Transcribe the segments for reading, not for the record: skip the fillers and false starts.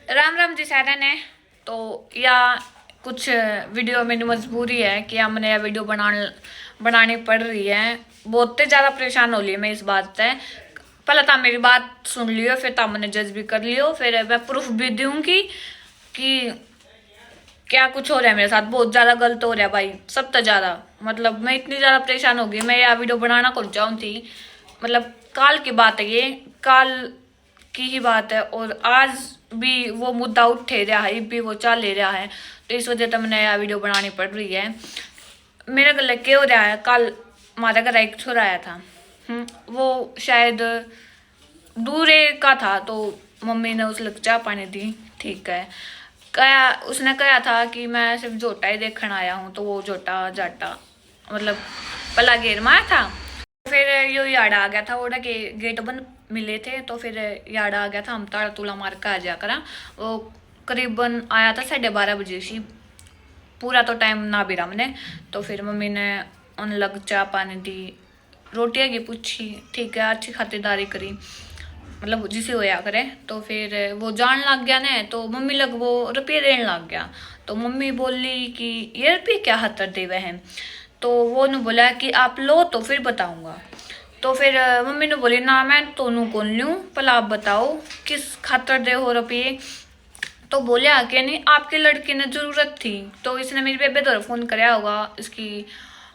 राम राम जी सारे ने। तो या कुछ वीडियो मैंने मजबूरी है कि हमने यह वीडियो बनानी पड़ रही है। बहुत ज़्यादा परेशान हो रही है मैं इस बात से। पहले तो मेरी बात सुन लियो, फिर तो मैंने जज भी कर लियो, फिर मैं प्रूफ भी दूंगी कि क्या कुछ हो रहा है मेरे साथ। बहुत ज़्यादा गलत हो रहा है भाई, सब तो ज़्यादा। मतलब मैं इतनी ज़्यादा परेशान हो गई, मैं यह वीडियो बनाना को चाहूँ थी। मतलब काल की बात है, ये काल की ही बात है, और आज भी वो मुद्दा उठे रहा है, भी वो चल ले रहा है। तो इस वजह से मैंने यह वीडियो बनानी पड़ रही है। मेरे गले क्या हो रहा है, कल हमारे घर एक छोरा आया था। वो शायद दूरे का था, तो मम्मी ने उस लग चाय पानी दी, ठीक है। कहा उसने कहा था कि मैं सिर्फ जोटा ही देखने आया हूँ, तो वो जोटा जाटा मतलब पला गेर माया था। फिर यो याद आ गया था, ओडा के गेट बंद मिले थे, तो फिर याद आ गया था हम ताड़ा तुला मार के आ जा करा। वो करीबन आया था 12:30 बजे सी। पूरा तो टाइम ना भी रहा मैंने। तो फिर मम्मी ने उन लग चाय पानी दी, रोटियाँ की पूछी, ठीक है, अच्छी खातिरदारी करी, मतलब जिसे होया करे। तो फिर वो जान लग गया ना, तो मम्मी लग वो रुपये देने लग गया। तो मम्मी बोली कि ये रुपये क्या खातर दे हुए हैं। तो वो ने बोला कि आप लो तो फिर बताऊंगा। तो फिर मम्मी ने बोली ना मैं तोनू कौन लूँ, पहले आप बताओ किस खातर दे हो रुपये। तो बोले आके नहीं, आपके लड़के ने जरूरत थी, तो इसने मेरी बेबे तो फोन कराया होगा इसकी।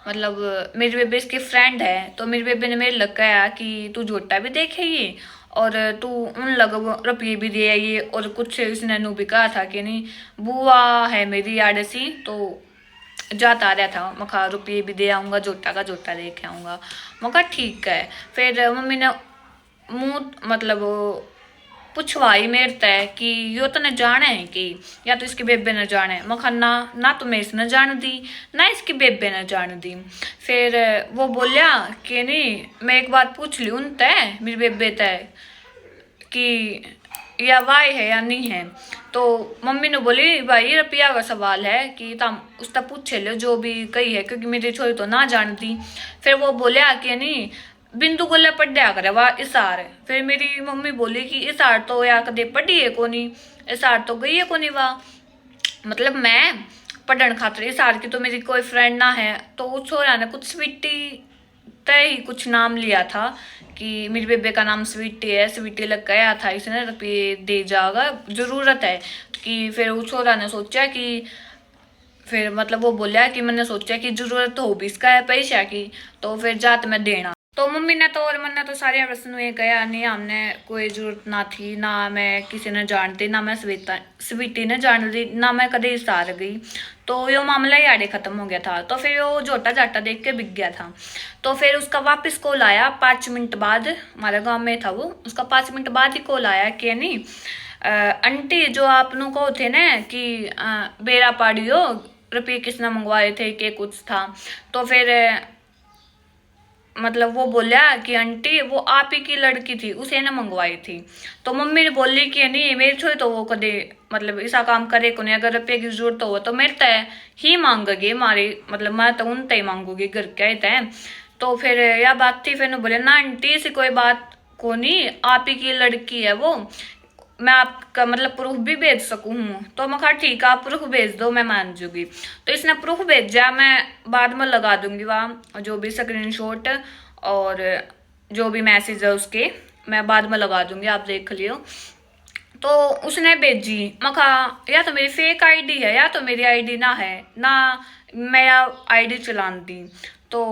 मतलब मेरी बेबे इसकी फ्रेंड है, तो मेरी बेबे ने मेरे लग गया कि तू जोटा भी देखे ये, और तू उन लग रुपये भी दे आइए। और कुछ इसने नू भी कहा था कि नहीं बुआ है मेरी आड़सी, तो जाता रहा था मखा रुपये भी दे आऊँगा, जोटा का जोटा देखे आऊँगा। मखा ठीक है। फिर मम्मी ने मुँह मतलब पुछवाई मेरे तय कि यो तो न जाने है कि या तो इसकी बेबे न जाने। मखा ना ना तो मैं इसने जान दी, ना इसकी बेबे ने जान दी। फिर वो बोलिया कि नहीं मैं एक बार पूछ ली उन तय मेरी बेबे तय कि या वाई है या नहीं है। तो मम्मी ने बोली भाई रुपया का सवाल है कि तुम उसका पूछे लो जो भी कही है, क्योंकि मेरी छोरी तो ना जानती। फिर वो बोलिया कि नहीं बिंदु को ले पढ़ा करे वाह इसार। फिर मेरी मम्मी बोली कि इसार तो या कदे पढ़ी है कोनी, इसार तो गई है कोनी वाह। मतलब मैं पढ़न खातर इसार की तो मेरी कोई फ्रेंड ना है। तो उस छोरा ने कुछ स्वीटी तय ही कुछ नाम लिया था कि मेरी बेबे का नाम स्वीटी है, स्वीटी लग गया था, इसने रुपये दे जाएगा जरूरत है कि। फिर उस छोरा ने सोचा कि फिर मतलब वो बोलिया कि मैंने सोचा कि जरूरत हो भी इसका है पैसा की, तो फिर जात में देना। तो मम्मी ने तो और मैंने तो सारे प्रश्न ये गया नहीं, हमने कोई जरूरत ना थी, ना मैं किसी ने जानती, ना मैं स्वीटी ने जान ली, ना मैं कदे सार गई। तो यो मामला ही आड़े खत्म हो गया था। तो फिर वो जोटा जाटा देख के बिक गया था। तो फिर उसका वापस कॉल आया 5 मिनट बाद, हमारे गाँव में था वो, उसका 5 मिनट बाद ही कॉल आया कि नहीं आंटी जो आप नु को थे ना कि बेरा पाड़ियो रुपये किसने मंगवाए थे कि कुछ था। तो फिर मतलब वो बोला कि आंटी वो आप ही की लड़की थी, उसे ने मंगवाई थी। तो मम्मी ने बोली कि नहीं मेरी छोरी तो वो कदे मतलब ऐसा काम करे को नहीं, अगर रुपये की जरूरत हो तो मेरे तय ही मांगेगी हमारी, मतलब मैं तो उन तय मांगूंगी घर के तय। तो फिर यह बात थी। फिर बोले ना आंटी ऐसी कोई बात को नहीं, आप ही की लड़की है वो, मैं आपका मतलब प्रूफ भी भेज सकूँ हूँ। तो मैं कहा ठीक है आप प्रूफ भेज दो मैं मान जूंगी। तो इसने प्रूफ भेजा, मैं बाद में लगा दूंगी वहाँ जो भी स्क्रीनशॉट और जो भी मैसेज है उसके मैं बाद में लगा दूंगी, आप देख लियो। तो उसने भेजी, मैं कहा या तो मेरी फेक आईडी है या तो मेरी आईडी ना है ना मैं आईडी चलान दी। तो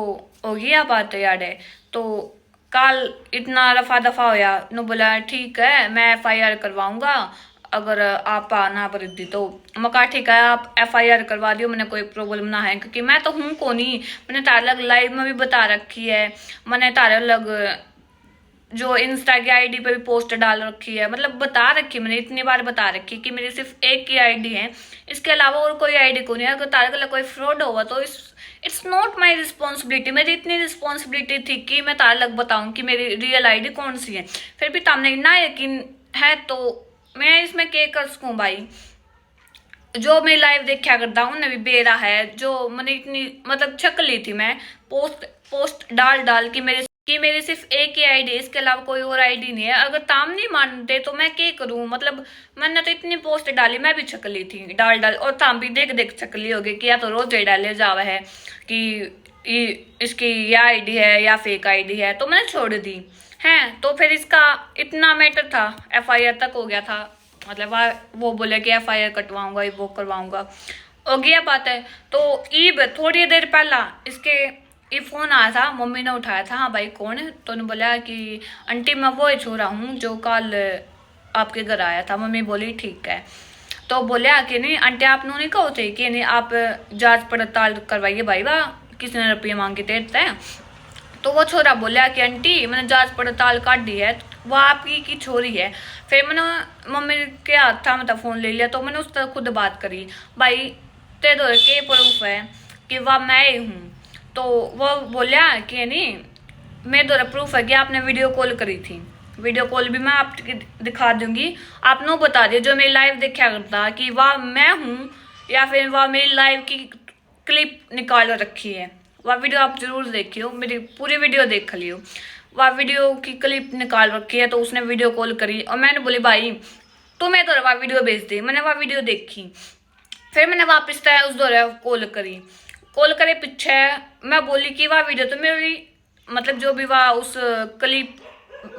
होगी या बात है यार है। तो कल इतना रफा दफा होया नु बोला ठीक है मैं FIR करवाऊंगा अगर आप आना परिधि। तो मैं कहा ठीक है आप FIR करवा दियो, मैंने कोई प्रॉब्लम ना है, क्योंकि मैं तो हूँ को नहीं। मैंने तार अलग लाइव में भी बता रखी है, मैंने तार अलग जो इंस्टा की आईडी पे भी पोस्ट डाल रखी है, मतलब बता रखी मैंने इतनी बार बता रखी कि मेरी सिर्फ एक ही आईडी है, इसके अलावा और कोई आईडी को नहीं है। अगर तारे गला कोई फ्रॉड होगा तो इट्स नॉट माई रिस्पॉन्सिबिलिटी। मेरी इतनी रिस्पॉन्सिबिलिटी थी कि मैं तार लग बताऊं कि मेरी रियल आईडी कौन सी है। फिर भी तामने ना यकीन है तो मैं इसमें क्या कर सकूँ भाई। जो मैं लाइव देखा करता हूँ भी बेरा है, जो मैंने इतनी मतलब छक ली थी मैं पोस्ट पोस्ट डाल डाल की मेरे कि मेरी सिर्फ एक ही आईडी है, इसके अलावा कोई और आईडी नहीं है। अगर ताम नहीं मानते तो मैं क्या करूं? मतलब मैंने तो इतनी पोस्ट डाली, मैं भी छकली थी डाल और ताम भी देख देख छकली होगी कि या तो रोज डाले जावा है कि इसकी या आईडी है या फेक आईडी है, तो मैंने छोड़ दी है। तो फिर इसका इतना मैटर था, FIR तक हो गया था। मतलब वो बोले कि FIR कटवाऊंगा, वो करवाऊंगा, हो गया बात है। तो ईब थोड़ी देर पहला इसके ये फोन आया था, मम्मी ने उठाया था। हाँ भाई कौन है? तो उन्होंने बोला कि आंटी मैं वो छोरा हूँ जो कल आपके घर आया था। मम्मी बोली ठीक है। तो बोलिया कि नहीं आंटी आप नहीं कहो थे कि नहीं आप जांच पड़ताल करवाइए भाई, वाह किसी ने रुपये मांगे देते हैं। तो वो छोरा बोला कि आंटी मैंने जांच पड़ताल कर दी है, वो आपकी की छोरी है। फिर मैंने मम्मी के हाथ था मतलब फ़ोन ले लिया, तो मैंने उससे खुद बात करी, भाई तेरे के प्रूफ है कि वह मैं ही हूँ। तो वो बोलिया कि नहीं मेरे द्वारा प्रूफ है कि आपने वीडियो कॉल करी थी। वीडियो कॉल भी मैं आपको दिखा दूंगी, आप नो बता दिए जो मेरी लाइव देखा करता कि वह मैं हूँ या फिर वह मेरी लाइव की क्लिप निकाल रखी है। वह वीडियो आप जरूर देखियो, मेरी पूरी वीडियो देख लियो। वह वीडियो की क्लिप निकाल रखी है। तो उसने वीडियो कॉल करी और मैंने बोली भाई तुम्हें तो वह वीडियो भेज दी। मैंने वह वीडियो देखी, फिर मैंने वापस तय उस दौरे कॉल करे पीछे। मैं बोली कि वह वीडियो तो मेरी मतलब जो भी वह उस क्लिप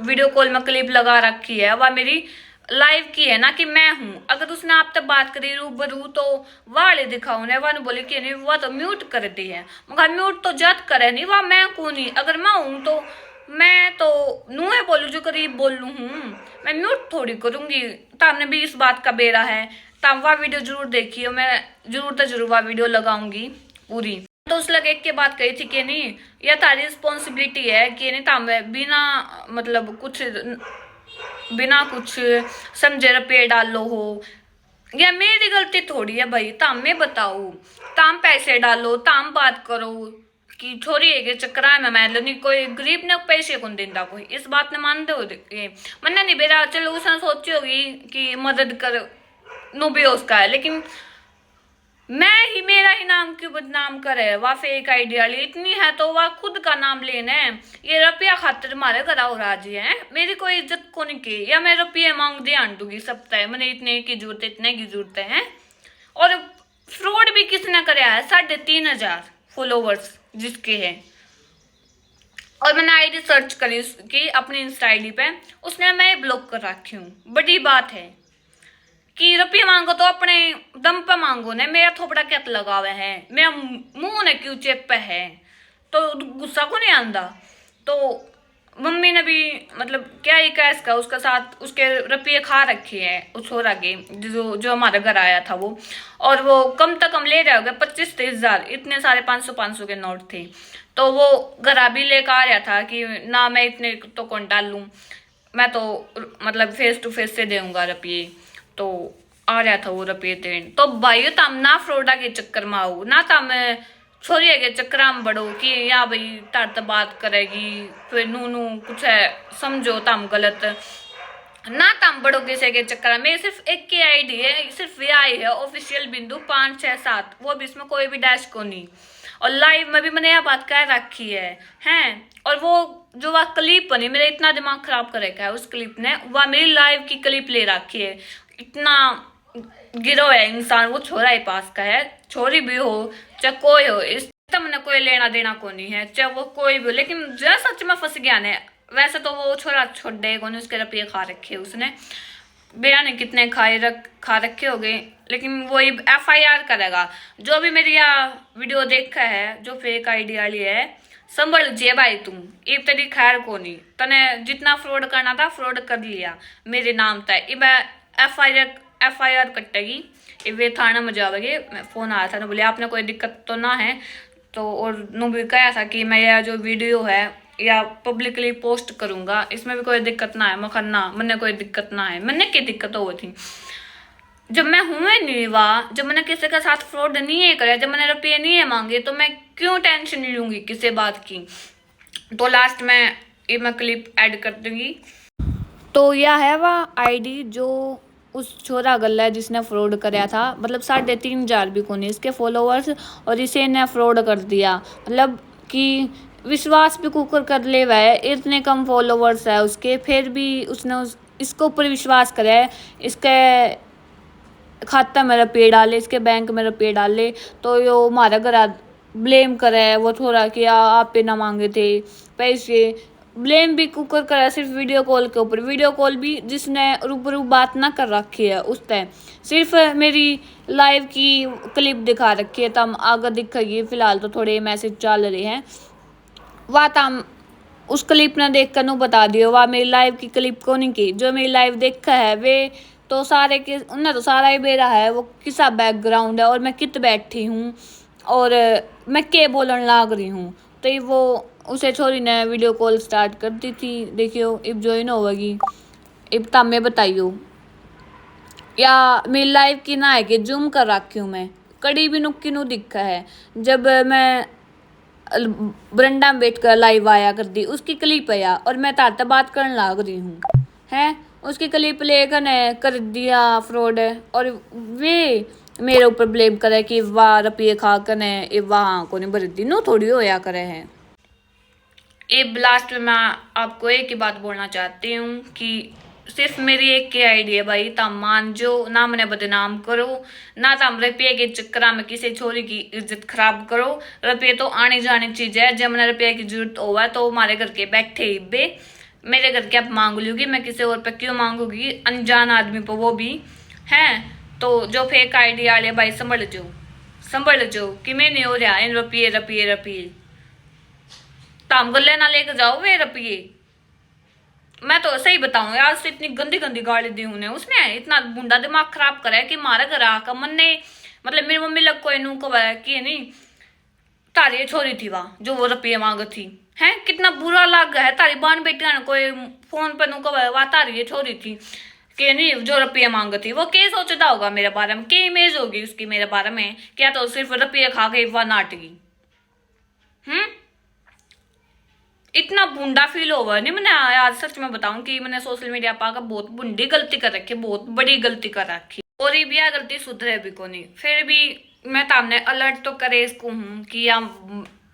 वीडियो कॉल में क्लिप लगा रखी है वह मेरी लाइव की है ना कि मैं हूँ। अगर उसने आप तक बात करी रूबरू तो वाले दिखाओ ने। वह बोले कि नहीं वह तो म्यूट कर दी है। मगर म्यूट तो जद करे नहीं, वह मैं कौन ही? अगर मैं हूँ तो मैं तो नूहे बोलू जो करीब बोलू हूँ, मैं म्यूट थोड़ी करूंगी। तामने भी इस बात का बेरा है, ताम वह वीडियो जरूर देखिए, मैं जरूर वह वीडियो लगाऊंगी पूरी। तो उस लगे के बात कही थी कि नहीं यह तारी रिस्पॉन्सिबिलिटी है कि नहीं ताम बिना मतलब बिना कुछ समझे रुपये डालो हो, या मेरी गलती थोड़ी है भाई। ताम में बताओ, ताम पैसे डालो, ताम बात करो कि छोरी है चक्कर में मैं नहीं कोई गरीब ने पैसे कौन देता कोई, इस बात ने मानते हो मैंने नहीं बेरा। चलो उसने सोची होगी कि मदद कर नो भी उसका है, लेकिन मैं ही मेरा ही नाम क्यों बदनाम करे? वह फेक आईडी वाली इतनी है तो वह खुद का नाम लेना है। ये रुपया खातिर मारे कराओ राजी है, मेरी कोई इज्जत को नहीं की, या मैं रुपये मांग दे आंटूगी सब तय मैंने इतने की जरूरत इतने की जरूरत है। और फ्रॉड भी किसने कराया है? 3,500 फॉलोवर्स जिसके हैं। और मैंने आईडी सर्च करी उसकी अपनी इंस्टा आईडी पे, उसने मैं ब्लॉक कर रखी हूँ। बड़ी बात है कि रुपये मांगो तो अपने दम पे मांगो ने, मेरा थोपड़ा क्या लगावे है, मेरा मुंह ने क्यों चेप पे है, तो गुस्सा को नहीं आंदा। तो मम्मी ने भी मतलब क्या ही कह इसका, उसका साथ उसके रुपये खा रखे हैं उस छोरा के जो हमारे घर आया था वो। और वो कम से कम ले रहे हो गए 25-30 हज़ार, इतने सारे 500-500 के नोट थे। तो वो घर भी लेकर आ रहा था कि ना मैं इतने तो कौन डालूं, मैं तो मतलब फेस टू फेस से दूंगा रुपये। तो आ रहा था वो रुपये देन। तो भाई तम ना फ्रॉडा के चक्कर में आओ ना, तम छोरिया के चक्कर में बढ़ो कि या भाई तार तो बात करेगी फिर नू कुछ है समझो तम गलत ना, तम बढ़ो किसी के चक्कर में। सिर्फ एक की आईडी है, सिर्फ ये आई है ऑफिशियल बिंदु 567, वो भी इसमें कोई भी डैश को नहीं। और लाइव में भी मैंने यह बात कह रखी है। और वो जो वह क्लिप बनी मेरा इतना दिमाग खराब कर रखा है उस क्लिप ने, वह मेरी लाइव की क्लिप ले रखी है। इतना गिरो है इंसान, वो छोरा ही पास का है, छोरी भी हो चाहे कोई हो, इस मैंने कोई लेना देना को नहीं है, चाहे वो कोई भी हो। लेकिन जो सच में फंस गया ने, वैसे तो वो छोरा छोड़ देगा, उसके रुपये खा रखे उसने, बेरा ने कितने खा रखे हो गए। लेकिन वो FIR करेगा जो भी मेरी वीडियो देखा है जो फेक आईडी वाली है। संभल जे भाई तुम ये तेरी खैर को नहीं, तने जितना फ्रॉड करना था फ्रॉड कर लिया मेरे नाम तय। FIR कटेगी, वे थाना में जाओगे। फोन आया था ना, बोले आपने कोई दिक्कत तो ना है? तो और नु भी कहा था कि मैं यह जो वीडियो है या पब्लिकली पोस्ट करूंगा, इसमें भी कोई दिक्कत ना है। मखन्ना मैंने कोई दिक्कत ना है, मैंने क्या दिक्कत हो थी जब मैं हुए नहीं वाह, जब मैंने किसी के साथ फ्रॉड नहीं है करे, जब मैंने रुपये नहीं है मांगे, तो मैं क्यों टेंशन लूंगी किसी बात की। तो लास्ट में ये मैं क्लिप ऐड कर दूंगी। तो यह है वह आईडी जो उस छोरा गल्ला है जिसने फ्रॉड कराया था। मतलब 3,500 भी को नहीं इसके फॉलोवर्स, और इसे ने फ्रॉड कर दिया। मतलब कि विश्वास भी कुकर कर ले हुआ है, इतने कम फॉलोवर्स है उसके, फिर भी उसने इसके ऊपर विश्वास करा है, इसके खाता में रुपये डाले, इसके बैंक में रुपये डाले, तो यो हमारा घर ब्लेम करे है वो थोड़ा कि आप पे ना मांगे थे पैसे। ब्लेम भी कुकर करा सिर्फ वीडियो कॉल के ऊपर, वीडियो कॉल भी जिसने रूबरू बात ना कर रखी है उस टाइम, सिर्फ मेरी लाइव की क्लिप दिखा रखी है, तब आगे दिखेगी, फिलहाल तो थोड़े मैसेज चल रहे हैं, वह तम उस क्लिप ने देख कर बता दियो, वह मेरी लाइव की क्लिप को नहीं की, जो मेरी लाइव देखा है वे तो सारे के उन्हें तो सारा ही बेरा है वो किसा बैकग्राउंड है और मैं कित बैठी हूँ और मैं के बोलन लाग रही हूँ। तो ये वो उसे छोरी ने वीडियो कॉल स्टार्ट कर दी थी, देखियो इब ज्वाइन होगी, इब तब मैं बताइयो या मेरी लाइव की ना है कि जूम कर रखी हूँ मैं, कड़ी भी नुक्की नु दिखा है, जब मैं बरंडा में बैठ कर लाइव आया कर दी उसकी क्लिप आया और मैं ताता बात करने लाग रही हूँ है, उसकी क्लिप लेकर ने कर दिया फ्रॉड और वे मेरे ऊपर ब्लेम करे कि वाह रुपये खा कर ने वहाँ को नहीं भर दी, नो थोड़ी होया करे हैं। ये लास्ट में मैं आपको एक ही बात बोलना चाहती हूँ कि सिर्फ मेरी एक की आईडी है भाई, तम मान जो ना मैंने बदनाम करो, ना तम रुपये के चक्कर में किसी छोरी की इज्जत खराब करो। रुपये तो आने जाने चीज है, जब मैंने रुपये की जरूरत होगा तो हमारे घर के बैठे ही बे मेरे घर के आप मांग लूंगी, मैं किसी और पे क्यों मांगूंगी, अनजान आदमी पर वो भी है। तो जो फेक आईडी वाले भाई संभल जो कि मैं नहीं हो रहा इन रुपये रुपये रुपये, ताम गले ना लेके जाओ वे रुपये। मैं तो सही बताऊं यार, उससे इतनी गंदी गंदी गाली दी उन्हें, उसने इतना बुंडा दिमाग खराब करा है कि मारा घर आकर मन ने मतलब मेरी मम्मी लग कोई नू कहा कि नहीं तारी छोरी थी वहां जो वो रुपये मांग थी है, कितना बुरा लग है। तारी बान बेटिया ने कोई फोन पर नू कहा वह तारी छोरी थी कि नहीं जो रुपये मांग थी, वो क्या सोचता होगा मेरे बारे में, क्या इमेज होगी उसकी मेरे बारे में, क्या तो सिर्फ रुपये खा के वह नाटगी। इतना बुंडा फील होगा नहीं मैंने यार, सच में बताऊं कि मैंने सोशल मीडिया पर बहुत बुंडी गलती कर रखी, बहुत बड़ी गलती कर रखी, और ये भी यह गलती सुधरे भी को नहीं, फिर भी मैं तामने अलर्ट तो करे इसको हूँ कि या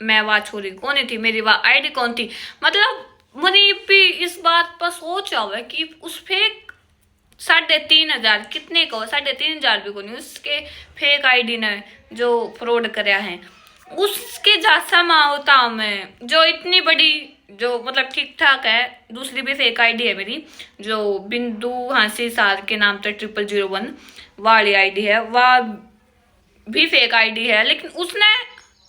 मैं वह छोरी कौन थी, मेरी वह आईडी कौन थी, मतलब मनी भी इस बात पर सोचा हुआ कि उस फेक 3,500 कितने को 3,500 भी को नहीं उसके फेक आईडी ने जो फ्रॉड कराया है उसके जैसा होता मैं, जो इतनी बड़ी जो मतलब ठीक ठाक है। दूसरी भी फेक आईडी है मेरी जो बिंदु हांसी सार के नाम से 0001 वाली आईडी है, वह भी फेक आईडी है, लेकिन उसने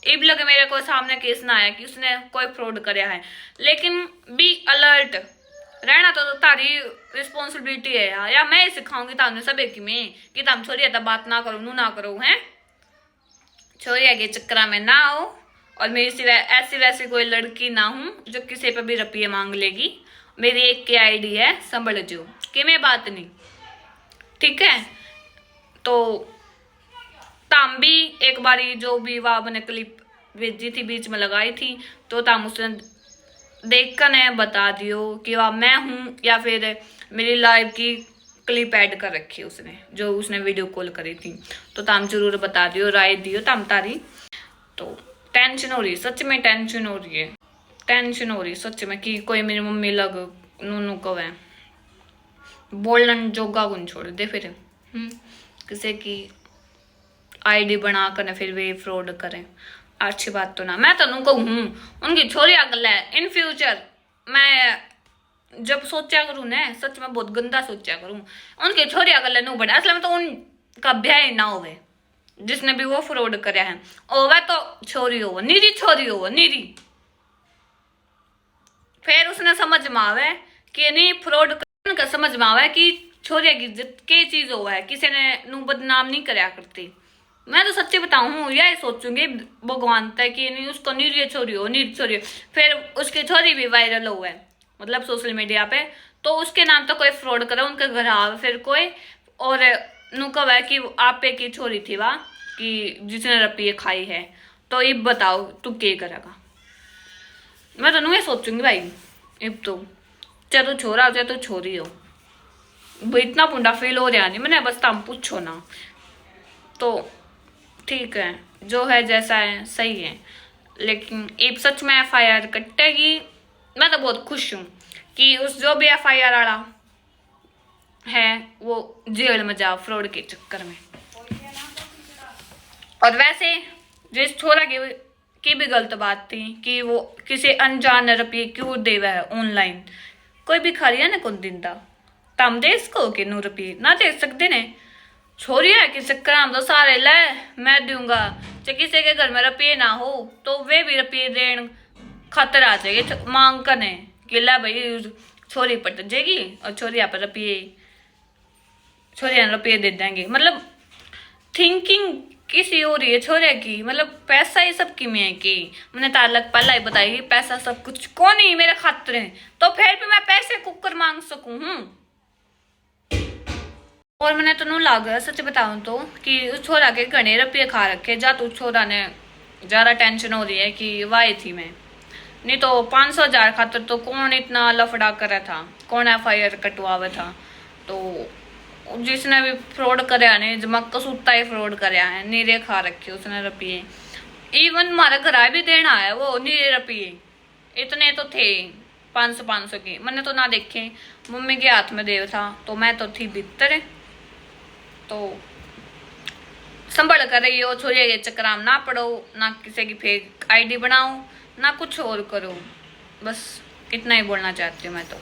इब लगे मेरे को सामने केस ना आया कि उसने कोई फ्रॉड कराया है, लेकिन बी अलर्ट रहना तो तारी रिस्पॉन्सिबिलिटी है यार, या मैं सिखाऊंगी तामने सब एक में कि तुम छोरी बात ना करो नू ना करो है, छोरिया के चक्कर में ना आओ, और मेरी सिवा ऐसी वैसी कोई लड़की ना हूं जो किसी पे भी रुपये मांग लेगी। मेरी एक की आईडी है, संभल जो कि मैं बात नहीं, ठीक है। तो ताम भी एक बारी जो भी वह मैंने क्लिप भेजी थी बीच में लगाई थी, तो ताम उसने देख कर ने बता दियो कि वह मैं हूँ या फिर मेरी लाइव की क्लिप ऐड कर रखी है उसने जो उसने वीडियो कॉल करी थी, तो ताम जरूर बता दियो, राय दियो ताम तारी। तो टेंशन हो रही, सच में टेंशन हो रही है, टेंशन हो रही सच में कि कोई मेरी मम्मी लग नूनू कवे बोलन जोगा गुन छोड़ दे फिर किसी की आईडी बना कर फिर वे फ्रॉड करें, अच्छी बात तो ना। मैं तो कहूँ उनकी छोरी अगल है, इन फ्यूचर मैं जब सोचा करूँ ना सच में बहुत गंदा सोचा करूँ, उनके छोरी अगल नू बढ़े, असल में तो उनका ब्याह ही ना होवे जिसने भी वो फ्रॉड कराया है, ओवे तो छोरी हो निरी छोरी हो निरी, फिर उसने समझ में आवे कि नहीं फ्रॉड का समझ में आवे कि छोरिया की इज्जत के चीज हो है, किसी ने नू बदनाम नहीं कराया करती। मैं तो सच्ची बताऊँ यही सोचूंगी भगवान तक कि नहीं उसको निरी छोरी हो निरी छोरी हो, फिर उसकी छोरी भी वायरल हो है मतलब सोशल मीडिया पे, तो उसके नाम तो कोई फ्रॉड करे उनके घर आवे फिर कोई और नू कहा है कि आप पे की छोरी थी वाह कि जिसने रुपये खाई है, तो इब बताओ तू क्या करेगा। मैं तो ये सोचूंगी भाई इब तो चाहे तू छोरा हो चाहे तू छोरी हो, इतना पुंडा फील हो रहा नहीं मैंने, बस तुम पूछो ना। तो ठीक है जो है जैसा है सही है, लेकिन एक सच में FIR कटेगी। मैं तो बहुत खुश हूँ कि उस जो भी FIR वाला है वो जेल में जाओ फ्रॉड के चक्कर में। और वैसे जिस छोरा की भी गलत बात थी कि वो किसी अनजान रुपये क्यों देवा है ऑनलाइन। कोई भी खरिया ने कौन दिंदा, तम दे इसको कि 9 रुपये ना दे सकते ने। छोरी है कि चक्कर तो सारे ले मैं दूंगा, चाहे किसी के घर में रुपये ना हो तो वे भी रुपये देन खातर आ जाएगी मांग करने कि ला भाई छोरी पट जाएगी और छोरी पर रुपये दे देंगे। मतलब थिंकिंग किसी और ही है छोरे की, मतलब पैसा ही सबकी में है कि मैंने तालक पहला ही बताई पैसा सब कुछ कौन नहीं मेरे खातिर है, तो फिर भी मैं पैसे कुकर मांग सकूं हूँ। और मैंने तो नहीं लागा सच बताऊं तो कि उस छोरा के घने रुपये खा रखे जा, तो छोरा ने ज्यादा टेंशन हो रही है कि वाई थी मैं, नहीं तो 500,000 खातर तो कौन इतना लफड़ा करा था, कौन FIR कटवावे था। तो जिसने भी फ्रॉड कराया ने जमा कसूता ही फ्रॉड कराया है, नीरे खा रखे उसने रुपये। इवन हमारा घर भी देना है वो नीरे रुपये, इतने तो थे 500 के, मैंने तो ना देखे, मम्मी के हाथ में देव था तो मैं तो थी भीतर। तो संभल कर रही हो, छोरिए के चक्राम ना पड़ो, ना किसी की फेक ID बनाओ, ना कुछ और करो। बस इतना ही बोलना चाहती हूँ मैं तो।